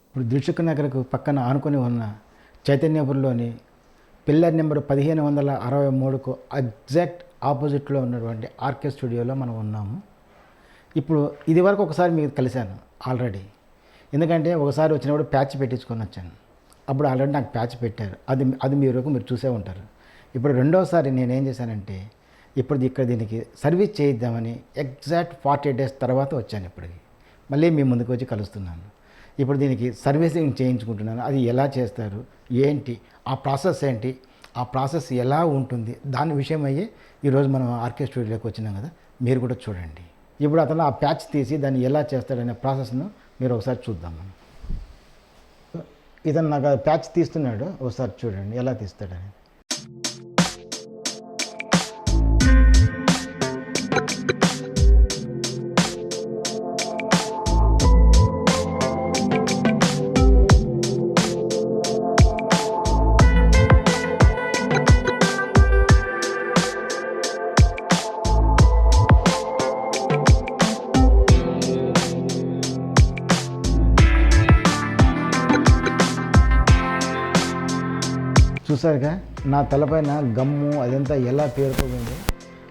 ఇప్పుడు దిల్సుఖ్ నగర్కు పక్కన ఆనుకొని ఉన్న చైతన్యపురంలోని పిల్లర్ నెంబర్ 1563కు ఎగ్జాక్ట్ ఆపోజిట్లో ఉన్నటువంటి ఆర్కే స్టూడియోలో మనం ఉన్నాము. ఇప్పుడు ఇది వరకు ఒకసారి మీకు కలిశాను ఆల్రెడీ, ఎందుకంటే ఒకసారి వచ్చినప్పుడు ప్యాచ్ పెట్టించుకొని వచ్చాను. అప్పుడు ఆల్రెడీ నాకు ప్యాచ్ పెట్టారు, అది మీరు చూసే ఉంటారు. ఇప్పుడు రెండోసారి నేనేం చేశానంటే ఇప్పుడు ఇక్కడ దీనికి సర్వీస్ చేయిద్దామని ఎగ్జాక్ట్ 48 days తర్వాత వచ్చాను. ఇప్పటికి మళ్ళీ మీ ముందుకు వచ్చి కలుస్తున్నాను. ఇప్పుడు దీనికి సర్వీసింగ్ చేయించుకుంటున్నాను. అది ఎలా చేస్తారు, ఏంటి, ఆ ప్రాసెస్ ఏంటి, ఆ ప్రాసెస్ ఎలా ఉంటుంది, దాని విషయం అయ్యే ఈరోజు మనం ఆర్కే స్టూడియోకి వచ్చినాం కదా, మీరు కూడా చూడండి. ఇప్పుడు అతను ఆ ప్యాచ్ తీసి దాన్ని ఎలా చేస్తాడనే ప్రాసెస్ను మీరు ఒకసారి చూద్దాం. మనం ఇతను నాకు ప్యాచ్ తీస్తున్నాడు, ఒకసారి చూడండి ఎలా తీస్తాడని. చూసారుగా నా తలపైన గమ్ము అదంతా ఎలా పేరుకోబడింది.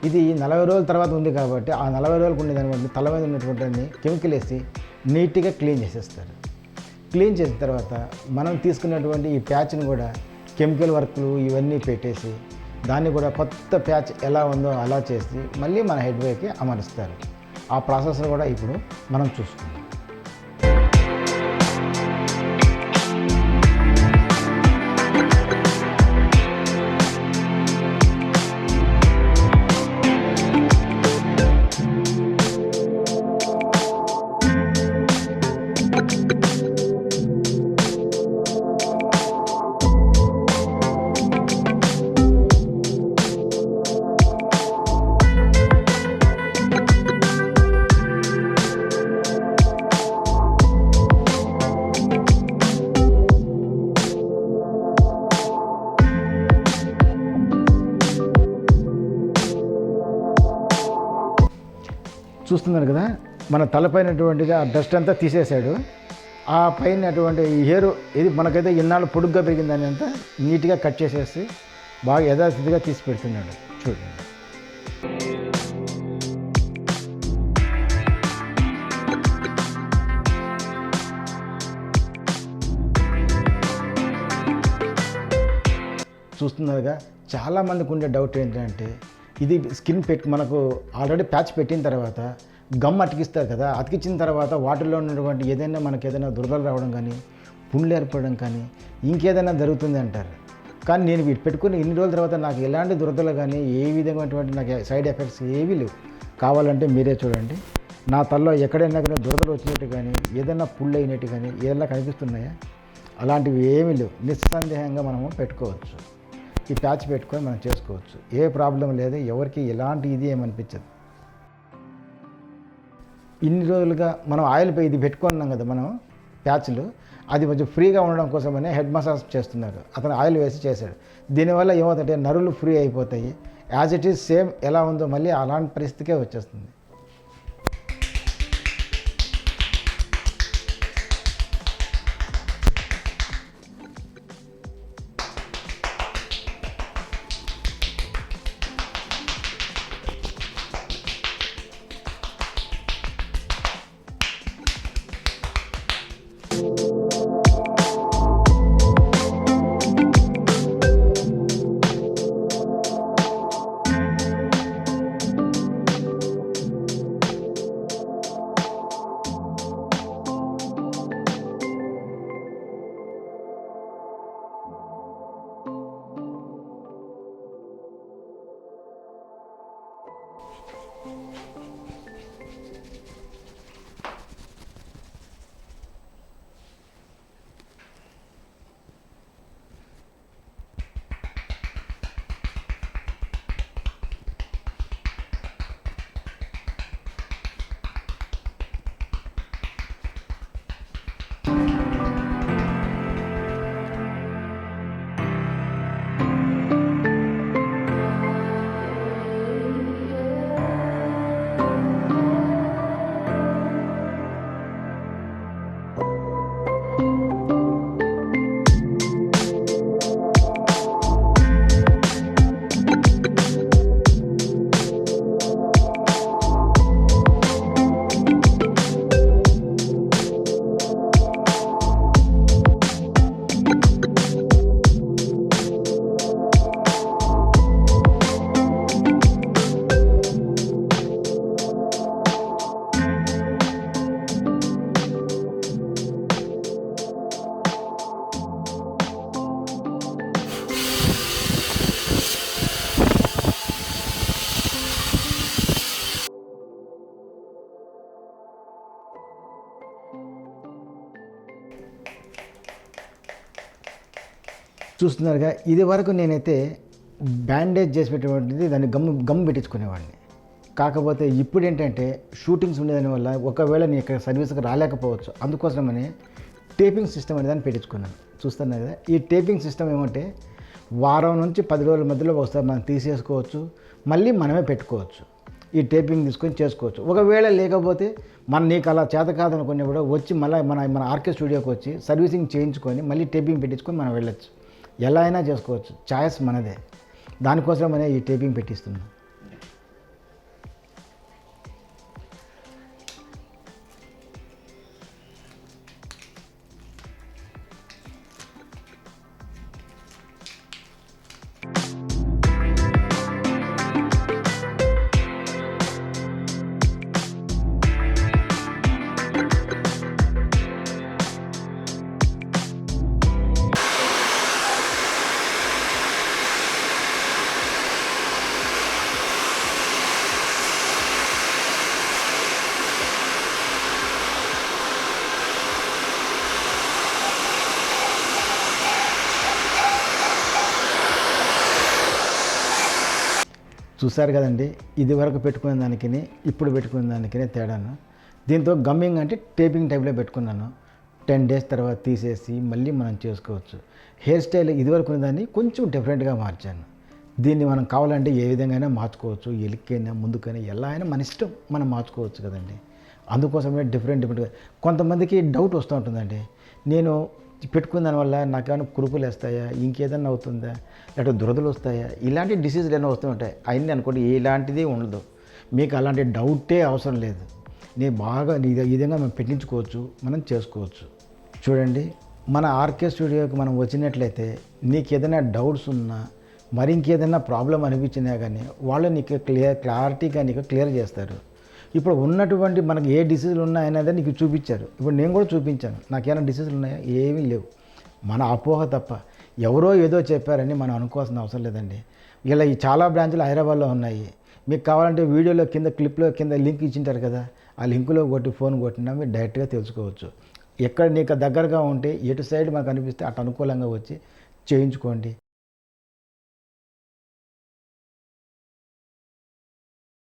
ఇది 40 రోజుల తర్వాత ఉంది కాబట్టి ఆ 40 రోజులకు ఉండేదాన్ని తల మీద ఉన్నటువంటి కెమికల్ వేసి నీట్గా క్లీన్ చేసేస్తారు. క్లీన్ చేసిన తర్వాత మనం తీసుకున్నటువంటి ఈ ప్యాచ్ని కూడా కెమికల్ వర్క్లు ఇవన్నీ పెట్టేసి దాన్ని కూడా కొత్త ప్యాచ్ ఎలా ఉందో అలా చేసి మళ్ళీ మన హెడ్ వేకి అమరుస్తారు. ఆ ప్రాసెస్ కూడా ఇప్పుడు మనం చూసుకుందాం. చూస్తున్నారు కదా, మన తలపైనటువంటిది ఆ డస్ట్ అంతా తీసేశాడు. ఆ పైన అటువంటి హెయిర్ ఇది మనకైతే ఇన్నాళ్ళు పొడుగ్గా పెరిగిందని అంతా నీట్గా కట్ చేసేసి బాగా యథాస్థితిగా తీసి పెడుతున్నాడు. చూడండి. చూస్తున్నారుగా, చాలామందికి ఉండే డౌట్ ఏంటంటే ఇది స్కిన్ మనకు ఆల్రెడీ ప్యాచ్ పెట్టిన తర్వాత గమ్ అతికిస్తారు కదా, అతికించిన తర్వాత వాటిల్లో ఉన్నటువంటి ఏదైనా మనకి ఏదైనా దురదలు రావడం కానీ పుండ్లు ఏర్పడడం కానీ ఇంకేదైనా జరుగుతుంది అంటారు. కానీ నేను వీటి పెట్టుకుని ఇన్ని రోజుల తర్వాత నాకు ఎలాంటి దురదలు కానీ ఏ విధమైనటువంటి నాకు సైడ్ ఎఫెక్ట్స్ ఏవీ లేవు. కావాలంటే మీరే చూడండి, నా తలలో ఎక్కడైనా కానీ దురదలు వచ్చినట్టు కానీ ఏదైనా పుళ్ళు అయినట్టు కానీ ఏదైనా కనిపిస్తున్నాయా? అలాంటివి ఏమీ లేవు. నిస్సందేహంగా మనము పెట్టుకోవచ్చు. ఈ ప్యాచ్ పెట్టుకొని మనం చేసుకోవచ్చు. ఏ ప్రాబ్లం లేదు, ఎవరికి ఎలాంటి ఇది ఏమనిపించదు. ఇన్ని రోజులుగా మనం ఆయిల్ పై ఇది పెట్టుకున్నాం కదా మనం ప్యాచ్లు, అది కొంచెం ఫ్రీగా ఉండడం కోసమనే హెడ్ మసాజ్ చేస్తున్నారు. అతను ఆయిల్ వేసి చేశాడు. దీనివల్ల ఏమవుతుందంటే నరులు ఫ్రీ అయిపోతాయి. యాజ్ ఇట్ ఈజ్ సేమ్ ఎలా ఉందో మళ్ళీ అలాంటి పరిస్థితికే వచ్చేస్తుంది. చూస్తున్నారుగా, ఇది వరకు నేనైతే బ్యాండేజ్ చేసి పెట్టేటువంటిది దాన్ని గమ్ పెట్టించుకునేవాడిని. కాకపోతే ఇప్పుడు ఏంటంటే షూటింగ్స్ ఉండేదాని వల్ల ఒకవేళ నేను ఇక్కడ సర్వీస్కి రాలేకపోవచ్చు, అందుకోసమని టేపింగ్ సిస్టమ్ అనే దాన్ని పెట్టించుకున్నాను. చూస్తున్నారు కదా, ఈ టేపింగ్ సిస్టమ్ ఏమంటే వారం నుంచి 10 రోజుల మధ్యలో ఒకసారి మనం తీసేసుకోవచ్చు, మళ్ళీ మనమే పెట్టుకోవచ్చు. ఈ టేపింగ్ తీసుకొని చేసుకోవచ్చు. ఒకవేళ లేకపోతే నీకు అలా చేత కాదనుకునే కూడా వచ్చి మళ్ళీ మన ఆర్కే స్టూడియోకి వచ్చి సర్వీసింగ్ చేయించుకొని మళ్ళీ టేపింగ్ పెట్టించుకొని మనం వెళ్ళొచ్చు. ఎలా అయినా చేసుకోవచ్చు, చాయిస్ మనదే. దానికోసమనే ఈ టేపింగ్ పెట్టిస్తున్నాం. చూసారు కదండి, ఇది వరకు పెట్టుకునే దానికి ఇప్పుడు పెట్టుకునే దానికి తేడాను. దీంతో గమ్మింగ్ అంటే టేపింగ్ టైప్లో పెట్టుకున్నాను. 10 days తర్వాత తీసేసి మళ్ళీ మనం చేసుకోవచ్చు. హెయిర్ స్టైల్ ఇదివరకు ఉన్నదాన్ని కొంచెం డిఫరెంట్గా మార్చాను. దీన్ని మనం కావాలంటే ఏ విధంగా మార్చుకోవచ్చు, ఎలికైనా ముందుకైనా ఎలా అయినా మన ఇష్టం, మనం మార్చుకోవచ్చు కదండి. అందుకోసమే డిఫరెంట్గా కొంతమందికి డౌట్ వస్తూ ఉంటుందండి, నేను పెట్టుకున్న దానివల్ల నాకేమైనా కురుపులు వేస్తాయా, ఇంకేదన్నా అవుతుందా, లేకపోతే దురదలు వస్తాయా, ఇలాంటి డిసీజులు ఏమైనా వస్తూ ఉంటాయి. అయింది అనుకోండి, ఇలాంటిది ఉండదు. మీకు అలాంటి డౌటే అవసరం లేదు. నేను బాగా ఈ విధంగా మనం పెట్టించుకోవచ్చు, మనం చేసుకోవచ్చు. చూడండి, మన ఆర్కే స్టూడియోకి మనం వచ్చినట్లయితే నీకు ఏదైనా డౌట్స్ ఉన్నా, మరి ఇంకేదైనా ప్రాబ్లం అనిపించినా కానీ వాళ్ళు నీకు క్లారిటీగా నీకు క్లియర్ చేస్తారు. ఇప్పుడు ఉన్నటువంటి మనకు ఏ డిసీజులు ఉన్నాయనేది నీకు చూపించారు. ఇప్పుడు నేను కూడా చూపించాను, నాకేమైనా డిసీజులు ఉన్నాయా, ఏమీ లేవు. మన అపోహ తప్ప. ఎవరో ఏదో చెప్పారని మనం అనుకోవాల్సిన అవసరం లేదండి. ఇలా ఈ చాలా బ్రాంచ్లు హైదరాబాద్లో ఉన్నాయి. మీకు కావాలంటే వీడియోలో కింద క్లిప్లో కింద లింక్ ఇచ్చింటారు కదా, ఆ లింకులో ఫోన్ కొట్టినా మీరు డైరెక్ట్గా తెలుసుకోవచ్చు. ఎక్కడ నీకు దగ్గరగా ఉంటే ఎటు సైడ్ మనకు అనిపిస్తే అటు అనుకూలంగా వచ్చి చేయించుకోండి.